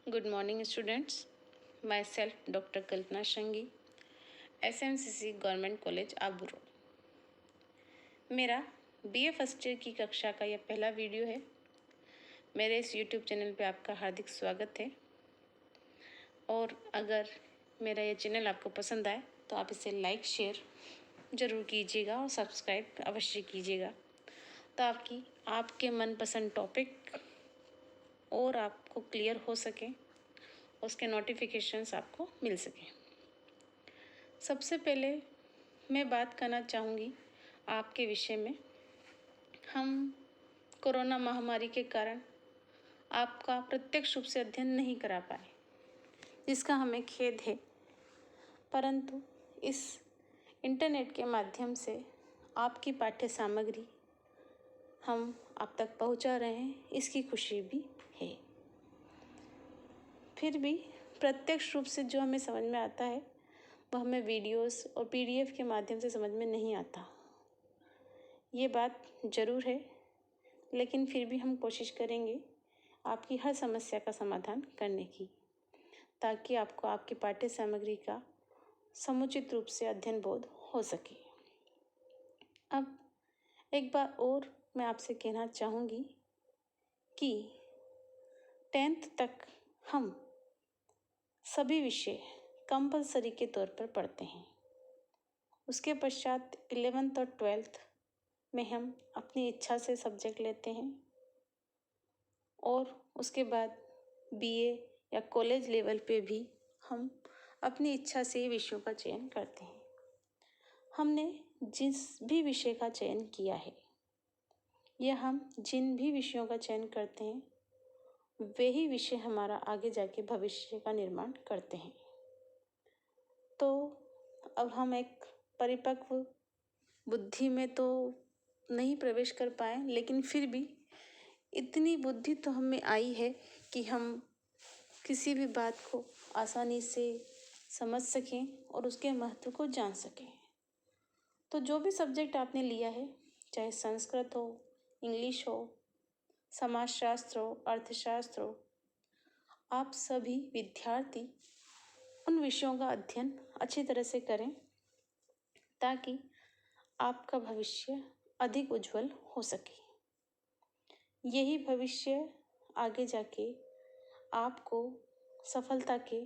Good morning, students. Myself, Dr. Kalpana Shangi, SMCC government college Abu road. मेरा BA first year की कक्षा का यह पहला वीडियो है। मेरे इस YouTube चैनल पे आपका हार्दिक स्वागत है। और अगर मेरा यह चैनल आपको पसंद आए तो आप इसे लाइक शेयर ज़रूर कीजिएगा और सब्सक्राइब अवश्य कीजिएगा, ताकि आपके मनपसंद टॉपिक और आपको क्लियर हो सके, उसके नोटिफिकेशंस आपको मिल सकें। सबसे पहले मैं बात करना चाहूँगी आपके विषय में। हम कोरोना महामारी के कारण आपका प्रत्यक्ष रूप से अध्ययन नहीं करा पाए, जिसका हमें खेद है, परंतु इस इंटरनेट के माध्यम से आपकी पाठ्य सामग्री हम आप तक पहुंचा रहे हैं, इसकी खुशी भी है। फिर भी प्रत्यक्ष रूप से जो हमें समझ में आता है वह हमें वीडियोस और PDF के माध्यम से समझ में नहीं आता। ये बात ज़रूर है, लेकिन फिर भी हम कोशिश करेंगे आपकी हर समस्या का समाधान करने की, ताकि आपको आपकी पाठ्य सामग्री का समुचित रूप से अध्ययन बोध हो सके। अब एक बार और मैं आपसे कहना चाहूँगी कि 10th तक हम सभी विषय कंपलसरी के तौर पर पढ़ते हैं। उसके पश्चात 11th और 12th में हम अपनी इच्छा से सब्जेक्ट लेते हैं, और उसके बाद BA या कॉलेज लेवल पे भी हम अपनी इच्छा से विषयों का चयन करते हैं। हमने जिस भी विषय का चयन किया है या हम जिन भी विषयों का चयन करते हैं, वही विषय हमारा आगे जाके भविष्य का निर्माण करते हैं। तो अब हम एक परिपक्व बुद्धि में तो नहीं प्रवेश कर पाए, लेकिन फिर भी इतनी बुद्धि तो हमें आई है कि हम किसी भी बात को आसानी से समझ सकें और उसके महत्व को जान सकें। तो जो भी सब्जेक्ट आपने लिया है, चाहे संस्कृत हो, इंग्लिश हो, समाजशास्त्र हो, अर्थशास्त्र हो, आप सभी विद्यार्थी उन विषयों का अध्ययन अच्छी तरह से करें, ताकि आपका भविष्य अधिक उज्जवल हो सके। यही भविष्य आगे जाके आपको सफलता के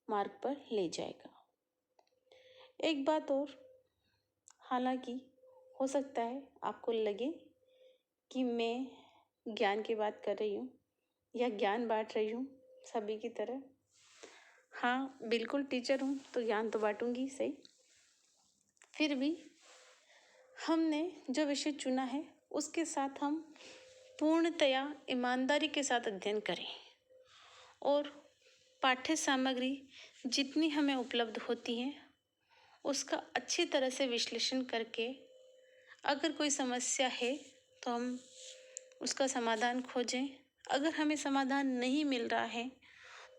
मार्ग पर ले जाएगा। एक बात और, हालांकि हो सकता है आपको लगे कि मैं ज्ञान की बात कर रही हूँ या ज्ञान बांट रही हूँ सभी की तरह। हाँ, बिल्कुल टीचर हूँ तो ज्ञान तो बांटूंगी सही। फिर भी हमने जो विषय चुना है उसके साथ हम पूर्णतया ईमानदारी के साथ अध्ययन करें, और पाठ्य सामग्री जितनी हमें उपलब्ध होती है उसका अच्छी तरह से विश्लेषण करके, अगर कोई समस्या है तो हम उसका समाधान खोजें। अगर हमें समाधान नहीं मिल रहा है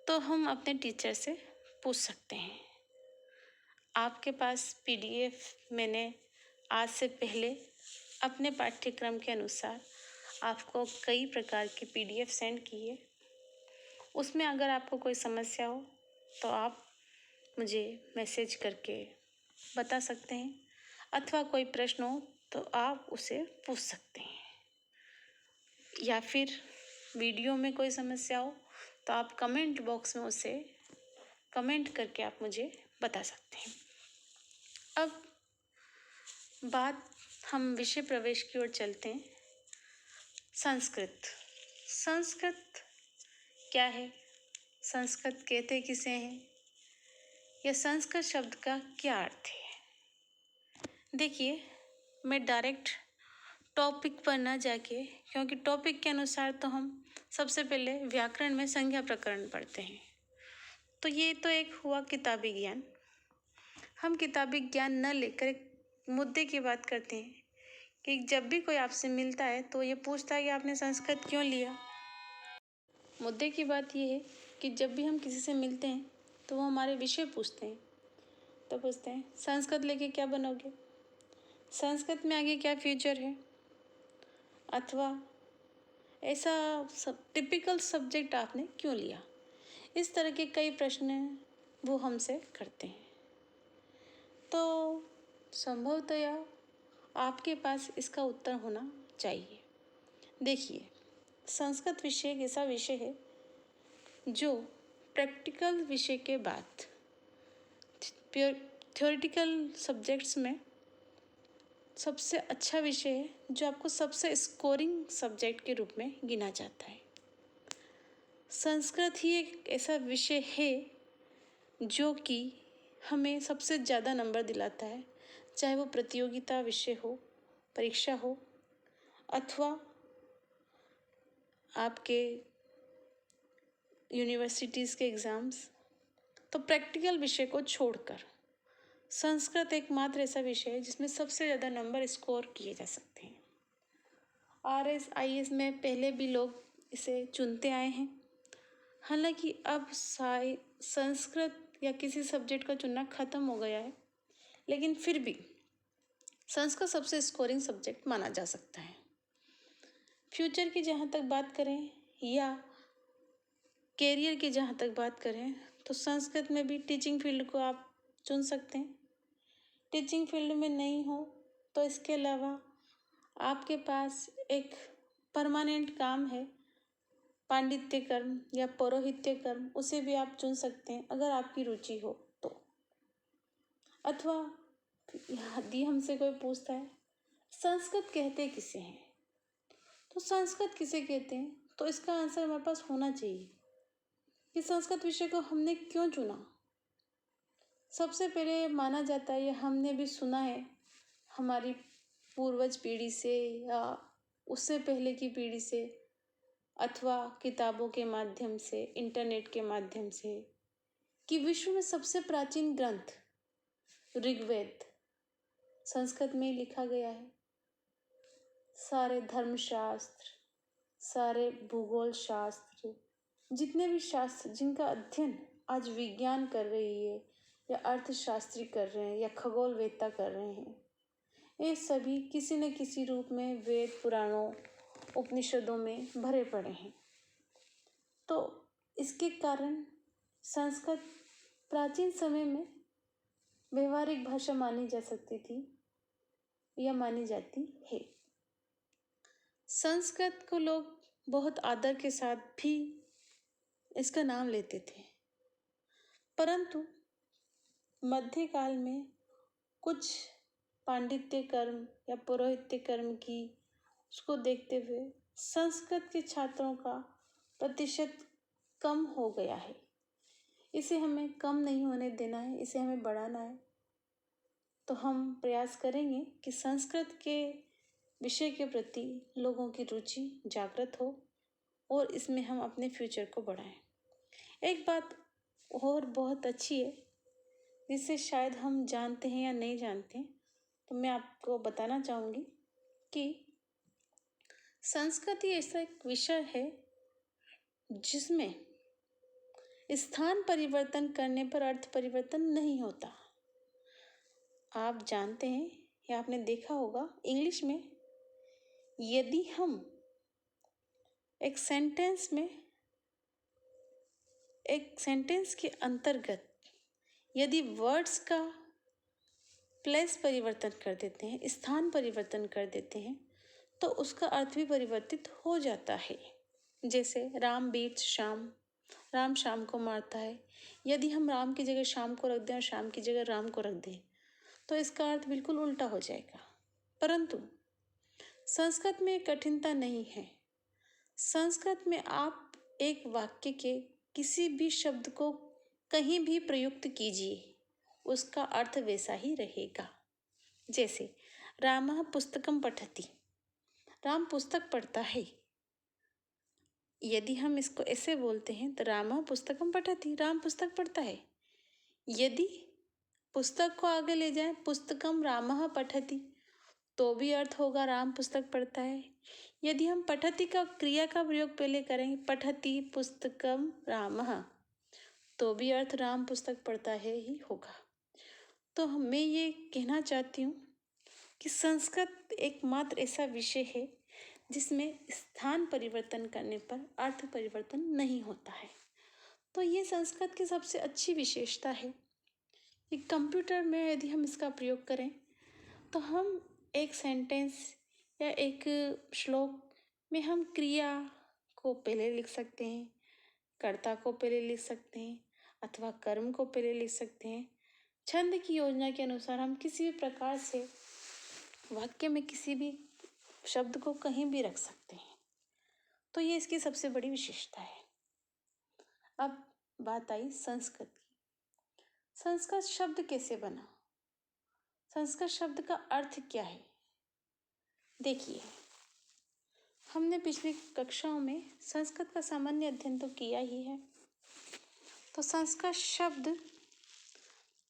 तो हम अपने टीचर से पूछ सकते हैं। आपके पास PDF मैंने आज से पहले अपने पाठ्यक्रम के अनुसार आपको कई प्रकार की PDF सेंड की है। उसमें अगर आपको कोई समस्या हो तो आप मुझे मैसेज करके बता सकते हैं, अथवा कोई प्रश्न हो तो आप उसे पूछ सकते हैं, या फिर वीडियो में कोई समस्या हो तो आप कमेंट बॉक्स में उसे कमेंट करके आप मुझे बता सकते हैं। अब बात हम विषय प्रवेश की ओर चलते हैं। संस्कृत क्या है? संस्कृत कहते किसे हैं? या संस्कृत शब्द का क्या अर्थ है? देखिए, मैं डायरेक्ट टॉपिक पर ना जाके, क्योंकि टॉपिक के अनुसार तो हम सबसे पहले व्याकरण में संज्ञा प्रकरण पढ़ते हैं, तो ये तो एक हुआ किताबी ज्ञान। हम किताबी ज्ञान न लेकर एक मुद्दे की बात करते हैं कि जब भी कोई आपसे मिलता है तो ये पूछता है कि आपने संस्कृत क्यों लिया। मुद्दे की बात ये है कि जब भी हम किसी से मिलते हैं तो वो हमारे विषय पूछते हैं। तो पूछते हैं, संस्कृत लेके क्या बनोगे? संस्कृत में आगे क्या फ्यूचर है? अथवा ऐसा सब टिपिकल सब्जेक्ट आपने क्यों लिया? इस तरह के कई प्रश्न वो हमसे करते हैं। तो संभवतया आपके पास इसका उत्तर होना चाहिए। देखिए, संस्कृत विषय एक ऐसा विषय है जो प्रैक्टिकल विषय के बाद थ्योरेटिकल सब्जेक्ट्स में सबसे अच्छा विषय है, जो आपको सबसे स्कोरिंग सब्जेक्ट के रूप में गिना जाता है। संस्कृत ही एक ऐसा विषय है जो कि हमें सबसे ज़्यादा नंबर दिलाता है, चाहे वो प्रतियोगिता विषय हो, परीक्षा हो, अथवा आपके यूनिवर्सिटीज़ के एग्ज़ाम्स। तो प्रैक्टिकल विषय को छोड़कर संस्कृत एकमात्र ऐसा विषय है जिसमें सबसे ज़्यादा नंबर स्कोर किए जा सकते हैं। RS IS में पहले भी लोग इसे चुनते आए हैं। हालांकि अब संस्कृत या किसी सब्जेक्ट का चुनना ख़त्म हो गया है, लेकिन फिर भी संस्कृत सबसे स्कोरिंग सब्जेक्ट माना जा सकता है। फ्यूचर की जहाँ तक बात करें या कैरियर की जहाँ तक बात करें, तो संस्कृत में भी टीचिंग फील्ड को आप चुन सकते हैं। टीचिंग फील्ड में नहीं हो तो इसके अलावा आपके पास एक परमानेंट काम है, पांडित्य कर्म या पौरोहित्य कर्म, उसे भी आप चुन सकते हैं अगर आपकी रुचि हो तो। अथवा यदि हमसे कोई पूछता है संस्कृत कहते किसे हैं, तो संस्कृत किसे कहते हैं, तो इसका आंसर हमारे पास होना चाहिए कि संस्कृत विषय को हमने क्यों चुना। सबसे पहले माना जाता है, या हमने भी सुना है हमारी पूर्वज पीढ़ी से या उससे पहले की पीढ़ी से, अथवा किताबों के माध्यम से, इंटरनेट के माध्यम से, कि विश्व में सबसे प्राचीन ग्रंथ ऋग्वेद संस्कृत में ही लिखा गया है। सारे धर्मशास्त्र, सारे भूगोल शास्त्र, जितने भी शास्त्र जिनका अध्ययन आज विज्ञान कर रही है या अर्थशास्त्री कर रहे हैं या खगोलवेत्ता कर रहे हैं, ये सभी किसी न किसी रूप में वेद, पुराणों, उपनिषदों में भरे पड़े हैं। तो इसके कारण संस्कृत प्राचीन समय में व्यवहारिक भाषा मानी जा सकती थी या मानी जाती है। संस्कृत को लोग बहुत आदर के साथ भी इसका नाम लेते थे, परंतु मध्यकाल में कुछ पांडित्य कर्म या पौरोहित्य कर्म की उसको देखते हुए संस्कृत के छात्रों का प्रतिशत कम हो गया है। इसे हमें कम नहीं होने देना है, इसे हमें बढ़ाना है। तो हम प्रयास करेंगे कि संस्कृत के विषय के प्रति लोगों की रुचि जागृत हो और इसमें हम अपने फ्यूचर को बढ़ाएं। एक बात और बहुत अच्छी है जिसे शायद हम जानते हैं या नहीं जानते, तो मैं आपको बताना चाहूँगी कि संस्कृत ही ऐसा एक विषय है जिसमें स्थान परिवर्तन करने पर अर्थ परिवर्तन नहीं होता। आप जानते हैं या आपने देखा होगा, इंग्लिश में यदि हम एक सेंटेंस के अंतर्गत यदि वर्ड्स का प्लेस परिवर्तन कर देते हैं, स्थान परिवर्तन कर देते हैं, तो उसका अर्थ भी परिवर्तित हो जाता है। जैसे राम बीट्स श्याम, राम श्याम को मारता है। यदि हम राम की जगह श्याम को रख दें और श्याम की जगह राम को रख दें, तो इसका अर्थ बिल्कुल उल्टा हो जाएगा। परंतु संस्कृत में कठिनता नहीं है। संस्कृत में आप एक वाक्य के किसी भी शब्द को कहीं भी प्रयुक्त कीजिए, उसका अर्थ वैसा ही रहेगा। जैसे रामः पुस्तकम पठति, राम पुस्तक पढ़ता है। यदि हम इसको ऐसे बोलते हैं तो रामः पुस्तकम पठति, राम पुस्तक पढ़ता है। यदि पुस्तक को आगे ले जाएं, पुस्तकम रामः पठति, तो भी अर्थ होगा राम पुस्तक पढ़ता है। यदि हम पठति का क्रिया का प्रयोग पहले करेंगे, पठति पुस्तकम रामः, तो भी अर्थ राम पुस्तक पढ़ता है ही होगा। तो मैं ये कहना चाहती हूँ कि संस्कृत एकमात्र ऐसा विषय है जिसमें स्थान परिवर्तन करने पर अर्थ परिवर्तन नहीं होता है। तो ये संस्कृत की सबसे अच्छी विशेषता है कि कंप्यूटर में यदि हम इसका प्रयोग करें तो हम एक सेंटेंस या एक श्लोक में हम क्रिया को पहले लिख सकते हैं, कर्ता को पहले लिख सकते हैं अथवा कर्म को पहले लिख सकते हैं। छंद की योजना के अनुसार हम किसी भी प्रकार से वाक्य में किसी भी शब्द को कहीं भी रख सकते हैं। तो ये इसकी सबसे बड़ी विशेषता है। अब बात आई संस्कृत की। संस्कृत शब्द कैसे बना? संस्कृत शब्द का अर्थ क्या है? देखिए, हमने पिछली कक्षाओं में संस्कृत का सामान्य अध्ययन तो किया ही है। तो संस्कृत शब्द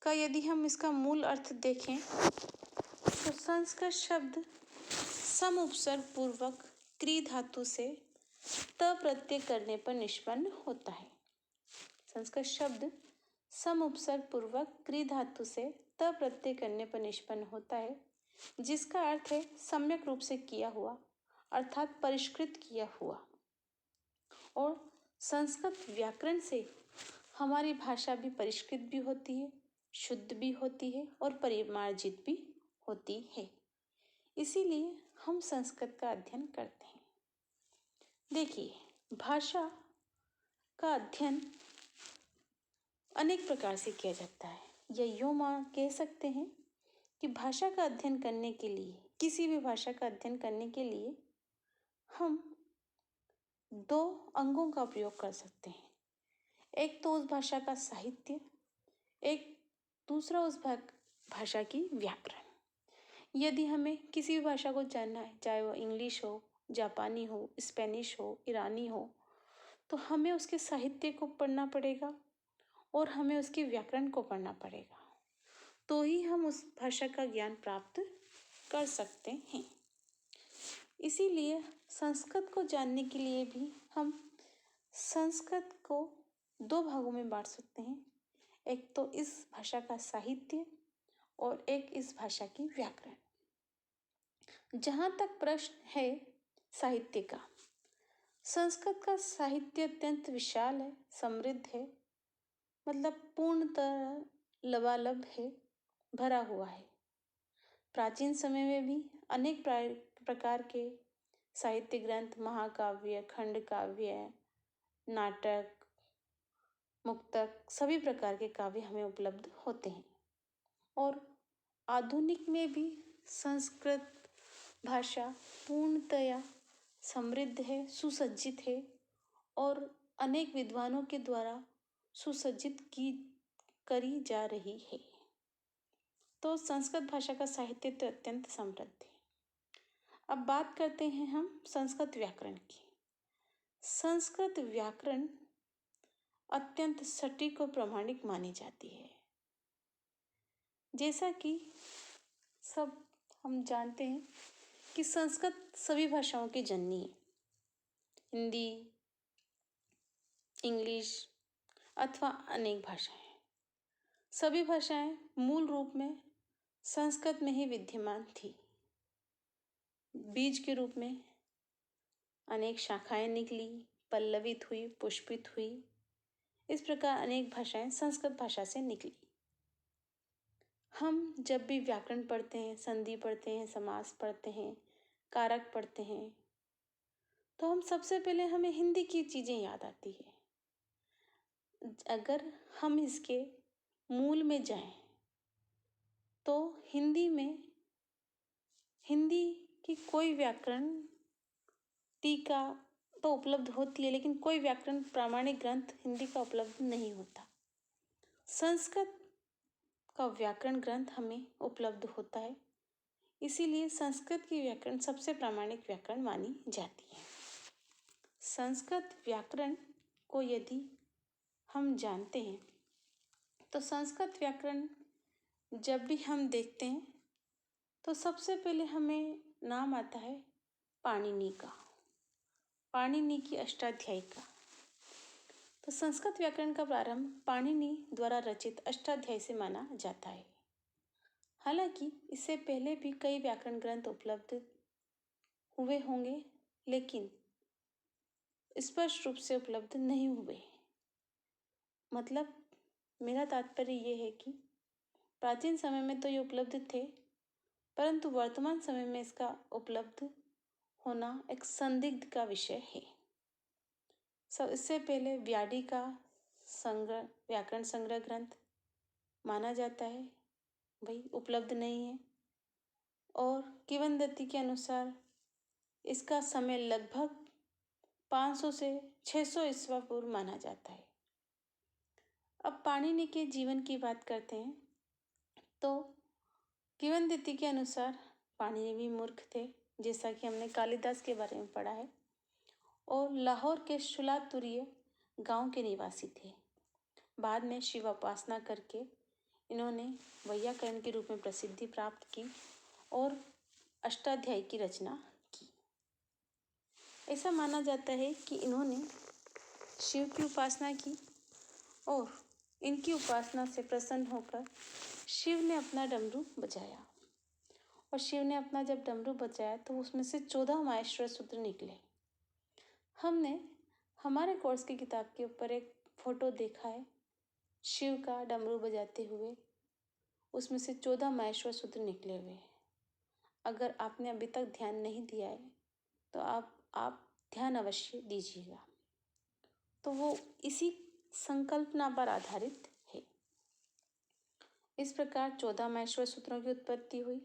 का यदि हम इसका मूल अर्थ देखें तो संस्कृत शब्द सम उपसर्ग पूर्वक क्री धातु से त प्रत्यय करने पर निष्पन्न होता है। संस्कृत शब्द सम उपसर्ग पूर्वक क्री धातु से त प्रत्यय करने पर निष्पन्न होता है, जिसका अर्थ है सम्यक रूप से किया हुआ अर्थात परिष्कृत किया हुआ। और संस्कृत व्याकरण से हमारी भाषा भी परिष्कृत भी होती है, शुद्ध भी होती है और परिमार्जित भी होती है। इसीलिए हम संस्कृत का अध्ययन करते हैं। देखिए, भाषा का अध्ययन अनेक प्रकार से किया जाता है, या यूँ कह सकते हैं कि भाषा का अध्ययन करने के लिए, किसी भी भाषा का अध्ययन करने के लिए हम दो अंगों का प्रयोग कर सकते हैं। एक तो उस भाषा का साहित्य, एक दूसरा उस भाषा की व्याकरण। यदि हमें किसी भी भाषा को जानना है, चाहे वो इंग्लिश हो, जापानी हो, स्पेनिश हो, ईरानी हो, तो हमें उसके साहित्य को पढ़ना पड़ेगा और हमें उसके व्याकरण को पढ़ना पड़ेगा, तो ही हम उस भाषा का ज्ञान प्राप्त कर सकते हैं। इसीलिए संस्कृत को जानने के लिए भी हम संस्कृत को दो भागों में बांट सकते हैं। एक तो इस भाषा का साहित्य और एक इस भाषा की व्याकरण। जहाँ तक प्रश्न है साहित्य का, संस्कृत का साहित्य अत्यंत विशाल है, समृद्ध है, मतलब पूर्णतः लबालब है, भरा हुआ है। प्राचीन समय में भी अनेक प्रकार के साहित्य ग्रंथ, महाकाव्य, खंड काव्य, नाटक, मुक्तक, सभी प्रकार के काव्य हमें उपलब्ध होते हैं। और आधुनिक में भी संस्कृत भाषा पूर्णतया समृद्ध है, सुसज्जित है और अनेक विद्वानों के द्वारा सुसज्जित करी जा रही है। तो संस्कृत भाषा का साहित्य तो अत्यंत समृद्ध है। अब बात करते हैं हम संस्कृत व्याकरण की। संस्कृत व्याकरण अत्यंत सटीक और प्रामाणिक मानी जाती है। जैसा कि सब हम जानते हैं कि संस्कृत सभी भाषाओं की जननी है। हिंदी, इंग्लिश अथवा अनेक भाषाएं, सभी भाषाएं मूल रूप में संस्कृत में ही विद्यमान थी। बीज के रूप में अनेक शाखाएं निकली, पल्लवित हुई, पुष्पित हुई। इस प्रकार अनेक भाषाएं संस्कृत भाषा से निकली। हम जब भी व्याकरण पढ़ते हैं, संधि पढ़ते हैं, समास पढ़ते हैं, कारक पढ़ते हैं, तो हम सबसे पहले हमें हिंदी की चीज़ें याद आती है। अगर हम इसके मूल में जाएं तो हिंदी की कोई व्याकरण टीका तो उपलब्ध होती है, लेकिन कोई व्याकरण प्रामाणिक ग्रंथ हिंदी का उपलब्ध नहीं होता। संस्कृत का व्याकरण ग्रंथ हमें उपलब्ध होता है, इसीलिए संस्कृत की व्याकरण सबसे प्रामाणिक व्याकरण मानी जाती है। संस्कृत व्याकरण को यदि हम जानते हैं तो संस्कृत व्याकरण जब भी हम देखते हैं तो सबसे पहले हमें नाम आता है पाणिनि का, पाणिनि की अष्टाध्यायी का। तो संस्कृत व्याकरण का प्रारंभ पाणिनि द्वारा रचित अष्टाध्यायी से माना जाता है। हालांकि इससे पहले भी कई व्याकरण ग्रंथ उपलब्ध हुए होंगे, लेकिन स्पष्ट रूप से उपलब्ध नहीं हुए। मतलब मेरा तात्पर्य ये है कि प्राचीन समय में तो ये उपलब्ध थे, परंतु वर्तमान समय में इसका उपलब्ध होना एक संदिग्ध का विषय है। इससे पहले व्याधि का संग्रह, व्याकरण संग्रह ग्रंथ माना जाता है, भाई उपलब्ध नहीं है। और किवंदती के अनुसार इसका समय लगभग 500 से 600 ईस्वी पूर्व माना जाता है। अब पाणिनि के जीवन की बात करते हैं तो किवंदती के अनुसार पाणिनि भी मूर्ख थे, जैसा कि हमने कालिदास के बारे में पढ़ा है, और लाहौर के शुलातुरीय गांव के निवासी थे। बाद में शिव उपासना करके इन्होंने वैयाकरण के रूप में प्रसिद्धि प्राप्त की और अष्टाध्यायी की रचना की। ऐसा माना जाता है कि इन्होंने शिव की उपासना की और इनकी उपासना से प्रसन्न होकर शिव ने अपना डमरू बजाया, और शिव ने अपना जब डमरू बजाया तो उसमें से 14 माहेश्वर सूत्र निकले। हमने हमारे कोर्स की किताब के ऊपर एक फोटो देखा है शिव का डमरू बजाते हुए, उसमें से 14 माहेश्वर सूत्र निकले हुए हैं। अगर आपने अभी तक ध्यान नहीं दिया है तो आप ध्यान अवश्य दीजिएगा। तो वो इसी संकल्पना पर आधारित है। इस प्रकार 14 माहेश्वर सूत्रों की उत्पत्ति हुई।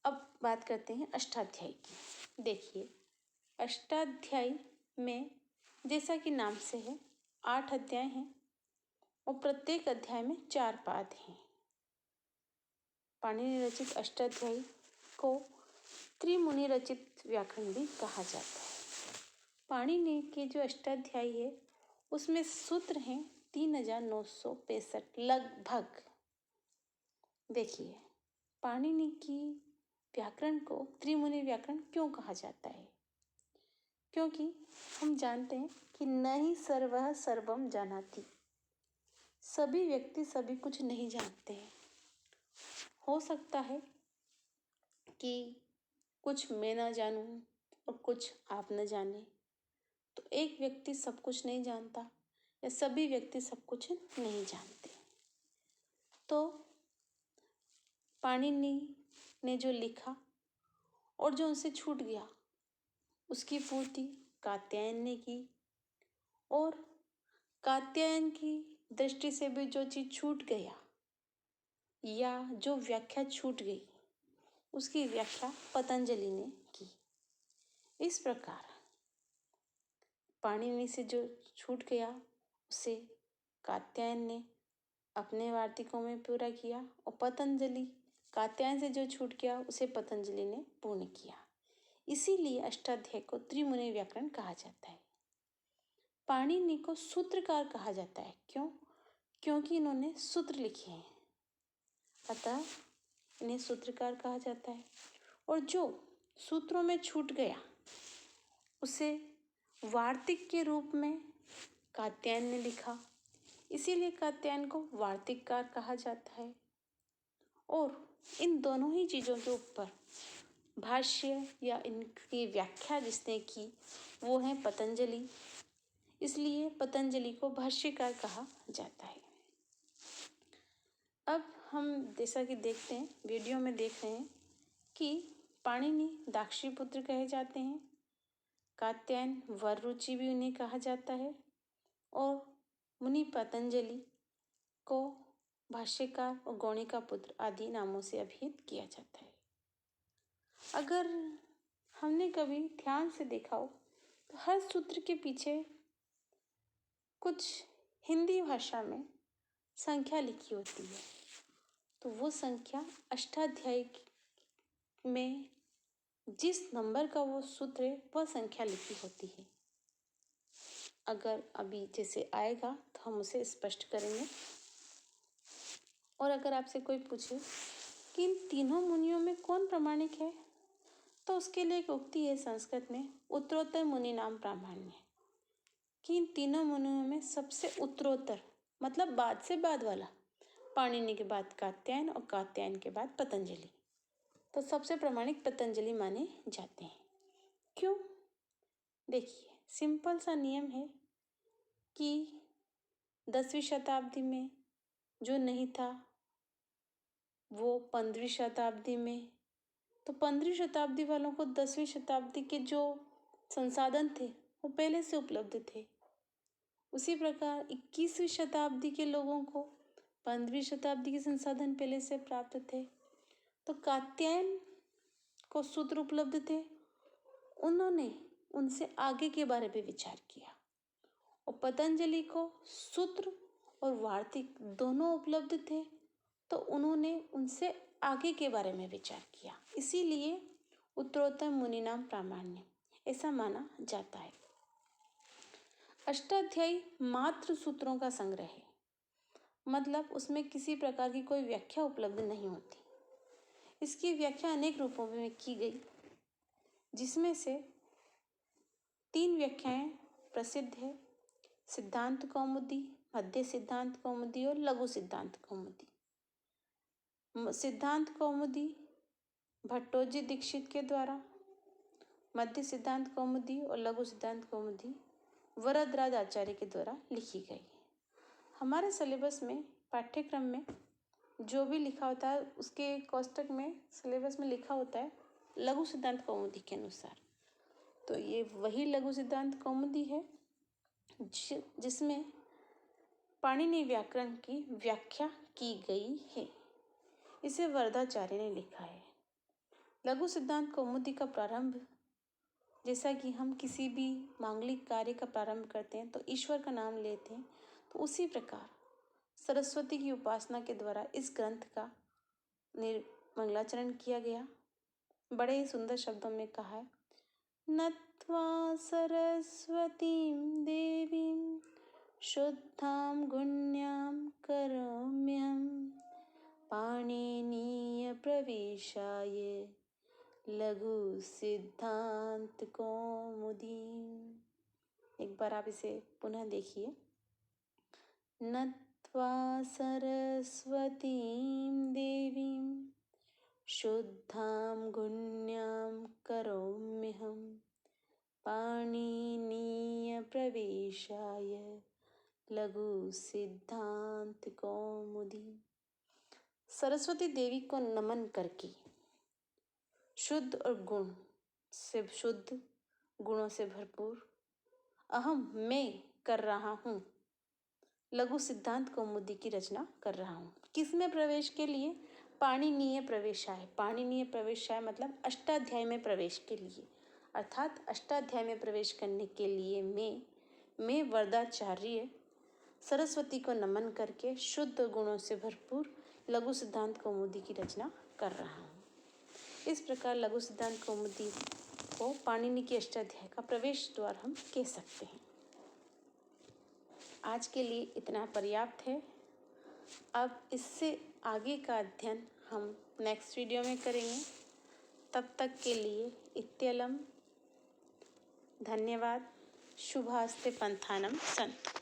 अब बात करते हैं अष्टाध्यायी की। देखिए, अष्टाध्यायी में जैसा कि नाम से है 8 अध्याय हैं और प्रत्येक अध्याय में 4 पाद हैं। पाणिनि रचित अष्टाध्यायी को त्रिमुनि रचित व्याकरण भी कहा जाता है। पाणिनि के जो अष्टाध्यायी है उसमें सूत्र हैं 3965 लगभग। देखिए, पाणिनि की व्याकरण को त्रिमुनि व्याकरण क्यों कहा जाता है? क्योंकि हम जानते हैं कि न ही सर्वः सर्वम जानाति, सभी व्यक्ति सभी कुछ नहीं जानते हैं। हो सकता है कि कुछ मैं ना जानूं और कुछ आप न जाने, तो एक व्यक्ति सब कुछ नहीं जानता या सभी व्यक्ति सब कुछ नहीं जानते। तो पाणिनि ने जो लिखा और जो उनसे छूट गया उसकी पूर्ति कात्यायन ने की, और कात्यायन की दृष्टि से भी जो चीज छूट गया या जो व्याख्या छूट गई उसकी व्याख्या पतंजलि ने की। इस प्रकार पाणिनि से जो छूट गया उसे कात्यायन ने अपने वार्तिकों में पूरा किया, और पतंजलि कात्यायन से जो छूट गया उसे पतंजलि ने पूर्ण किया। इसीलिए अष्टाध्यायी को त्रिमुनि व्याकरण कहा जाता है। पाणिनि को सूत्रकार कहा जाता है। क्यों? क्योंकि इन्होंने सूत्र लिखे हैं, अतः इन्हें सूत्रकार कहा जाता है। और जो सूत्रों में छूट गया उसे वार्तिक के रूप में कात्यायन ने लिखा, इसीलिए कात्यायन को वार्तिककार कहा जाता है। और इन दोनों ही चीज़ों के ऊपर भाष्य या इनकी व्याख्या जिसने की वो है पतंजलि, इसलिए पतंजलि को भाष्यकार कहा जाता है। अब हम जैसा कि देखते हैं, वीडियो में देख रहे हैं कि पाणिनि दाक्षीपुत्र कहे जाते हैं, कात्यायन वररुचि भी उन्हें कहा जाता है, और मुनि पतंजलि को भाष्यकार और गौणिका पुत्र आदि नामों से अभिहित किया जाता है। अगर हमने कभी ध्यान से देखा हो तो हर सूत्र के पीछे कुछ हिंदी भाषा में संख्या लिखी होती है, तो वो संख्या अष्टाध्यायी में जिस नंबर का वो सूत्र है वह संख्या लिखी होती है। अगर अभी जैसे आएगा तो हम उसे स्पष्ट करेंगे। और अगर आपसे कोई पूछे कि इन तीनों मुनियों में कौन प्रामाणिक है, तो उसके लिए एक उक्ति है संस्कृत में, उत्तरोत्तर मुनि नाम प्रामाण्य, कि इन तीनों मुनियों में सबसे उत्तरोत्तर मतलब बाद से बाद वाला, पाणिनि के बाद कात्यायन और कात्यायन के बाद पतंजलि, तो सबसे प्रामाणिक पतंजलि माने जाते हैं। क्यों? देखिए, सिंपल सा नियम है कि 10वीं शताब्दी में जो नहीं था वो 15वीं शताब्दी में, तो 15वीं शताब्दी वालों को 10वीं शताब्दी के जो संसाधन थे वो पहले से उपलब्ध थे। उसी प्रकार 21वीं शताब्दी के लोगों को 15वीं शताब्दी के संसाधन पहले से प्राप्त थे। तो कात्यायन को सूत्र उपलब्ध थे, उन्होंने उनसे आगे के बारे में विचार किया। और पतंजलि को सूत्र और वार्तिक दोनों उपलब्ध थे, तो उन्होंने उनसे आगे के बारे में विचार किया। इसीलिए उत्तरोत्तर मुनिनाम प्रामाण्य ऐसा माना जाता है। अष्टाध्यायी मात्र सूत्रों का संग्रह है, मतलब उसमें किसी प्रकार की कोई व्याख्या उपलब्ध नहीं होती। इसकी व्याख्या अनेक रूपों में की गई, जिसमें से 3 व्याख्याएं प्रसिद्ध है: सिद्धांत कौमुदी, मध्य सिद्धांत कौमुदी और लघु सिद्धांत कौमुदी। सिद्धांत कौमुदी भट्टोजी दीक्षित के द्वारा, मध्य सिद्धांत कौमुदी और लघु सिद्धांत कौमुदी वरदराज आचार्य के द्वारा लिखी गई। हमारे सिलेबस में, पाठ्यक्रम में जो भी लिखा होता है उसके कोष्टक में सिलेबस में लिखा होता है लघु सिद्धांत कौमुदी के अनुसार। तो ये वही लघु सिद्धांत कौमुदी है जिसमें पाणिनि व्याकरण की व्याख्या की गई है। इसे वरदाचार्य ने लिखा है। लघु सिद्धांत कौमुदी का प्रारंभ, जैसा कि हम किसी भी मांगलिक कार्य का प्रारंभ करते हैं तो ईश्वर का नाम लेते हैं, तो उसी प्रकार सरस्वती की उपासना के द्वारा इस ग्रंथ का मंगलाचरण किया गया। बड़े ही सुंदर शब्दों में कहा है: नत्वा सरस्वतीं देवीं शुद्धां गुण्यां करोम्यहं पाणिनीय प्रवेशाय लघु सिद्धांत कौमुदी। एक बार आप इसे पुनः देखिए। नत्वा सरस्वतीं देवीं शुद्धां गुण्यां करोम्यहं पाणिनीय प्रवेशाय लघु सिद्धांत कौमुदी। सरस्वती देवी को नमन करके शुद्ध और शुद्ध गुणों से भरपूर मैं कर रहा हूँ, लघु सिद्धांत कौमुदी की रचना कर रहा हूँ। किसमें प्रवेश के लिए? पाणिनीय प्रवेशाय। पाणिनीय प्रवेशाय मतलब अष्टाध्याय में प्रवेश के लिए, अर्थात अष्टाध्याय में प्रवेश करने के लिए मैं वरदाचार्य सरस्वती को नमन करके शुद्ध गुणों से भरपूर लघु सिद्धांत कौमुदी की रचना कर रहा हूँ। इस प्रकार लघु सिद्धांत कौमुदी को पाणिनि के अष्टाध्याय का प्रवेश द्वार हम कह सकते हैं। आज के लिए इतना पर्याप्त है। अब इससे आगे का अध्ययन हम नेक्स्ट वीडियो में करेंगे। तब तक के लिए इत्यलम। धन्यवाद। शुभास्ते पंथानम सन्तु।